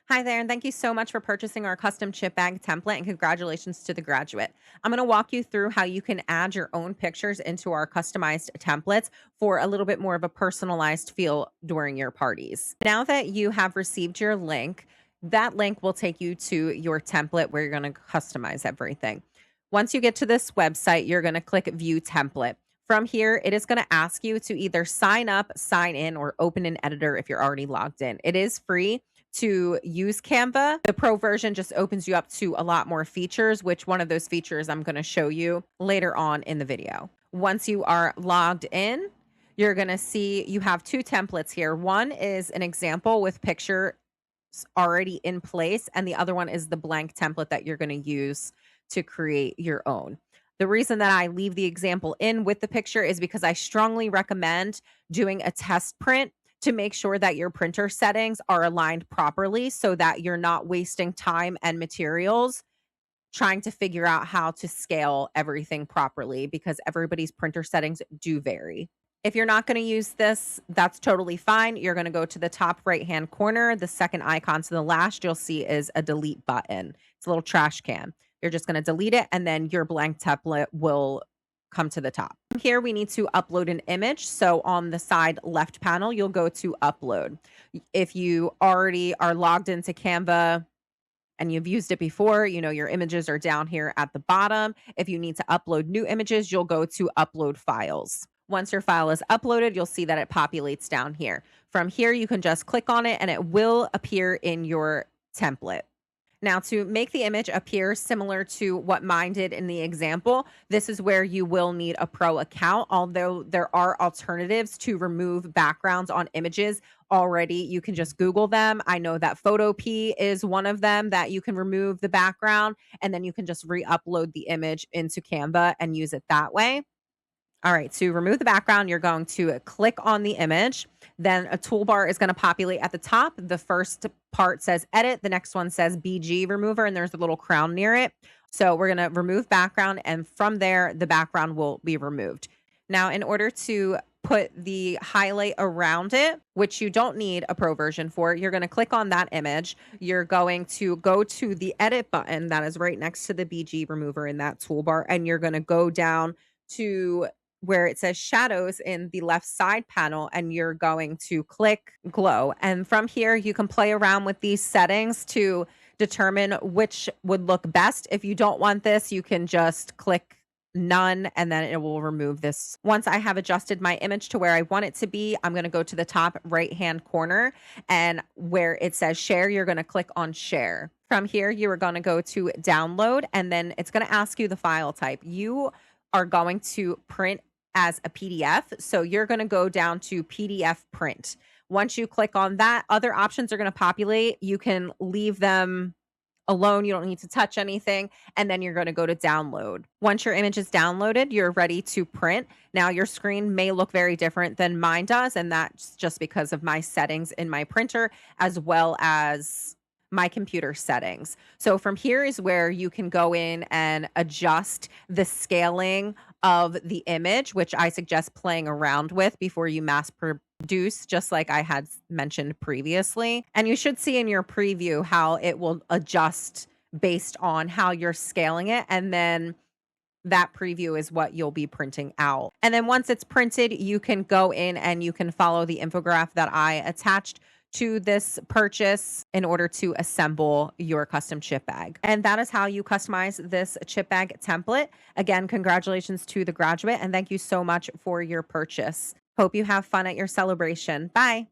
Hi there, and thank you so much for purchasing our custom chip bag template, and congratulations to the graduate. I'm going to walk you through how you can add your own pictures into our customized templates for a little bit more of a personalized feel during your parties. Now that you have received your link, that link will take you to your template where you're going to customize everything. Once you get to this website, you're going to click View Template. From here, it is going to ask you to either sign up, sign in, or open an editor if you're already logged in. It is free to use Canva. The pro version just opens you up to a lot more features, which one of those features I'm going to show you later on in the video. Once you are logged in, you're going to see you have two templates here. One is an example with pictures already in place, and the other one is the blank template that you're going to use to create your own. The reason that I leave the example in with the picture is because I strongly recommend doing a test print to make sure that your printer settings are aligned properly so that you're not wasting time and materials trying to figure out how to scale everything properly because everybody's printer settings do vary. If you're not going to use this, that's totally fine. You're going to go to the top right-hand corner. The second icon to the last you'll see is a delete button. It's a little trash can. You're just going to delete it, and then your blank template will come to the top. Here we need to upload an image. So on the side left panel, you'll go to upload. If you already are logged into Canva and you've used it before, you know your images are down here at the bottom. If you need to upload new images, you'll go to upload files. Once your file is uploaded, you'll see that it populates down here. From here, you can just click on it and it will appear in your template. Now, to make the image appear similar to what mine did in the example, this is where you will need a pro account, although there are alternatives to remove backgrounds on images already. You can just Google them. I know that Photopea is one of them that you can remove the background, and then you can just re-upload the image into Canva and use it that way. All right, to remove the background, you're going to click on the image. Then a toolbar is going to populate at the top. The first part says edit. The next one says BG remover, and there's a little crown near it. So we're going to remove background, and from there, the background will be removed. Now, in order to put the highlight around it, which you don't need a pro version for, you're going to click on that image. You're going to go to the edit button that is right next to the BG remover in that toolbar, and you're going to go down to where it says shadows in the left side panel, and you're going to click glow. And from here, you can play around with these settings to determine which would look best. If you don't want this, you can just click none, and then it will remove this. Once I have adjusted my image to where I want it to be, I'm going to go to the top right-hand corner, and where it says share, you're going to click on share. From here, you are going to go to download, and then it's going to ask you the file type. You are going to print as a PDF. So you're going to go down to PDF print. Once you click on that, other options are going to populate. You can leave them alone. You don't need to touch anything. And then you're going to go to download. Once your image is downloaded, you're ready to print. Now your screen may look very different than mine does. And that's just because of my settings in my printer, as well as my computer settings. So from here is where you can go in and adjust the scaling of the image, which I suggest playing around with before you mass produce, just like I had mentioned previously. And you should see in your preview how it will adjust based on how you're scaling it. And then that preview is what you'll be printing out. And then once it's printed, you can go in and you can follow the infographic that I attached to this purchase in order to assemble your custom chip bag. And that is how you customize this chip bag template. Again, congratulations to the graduate, and thank you so much for your purchase. Hope you have fun at your celebration. Bye.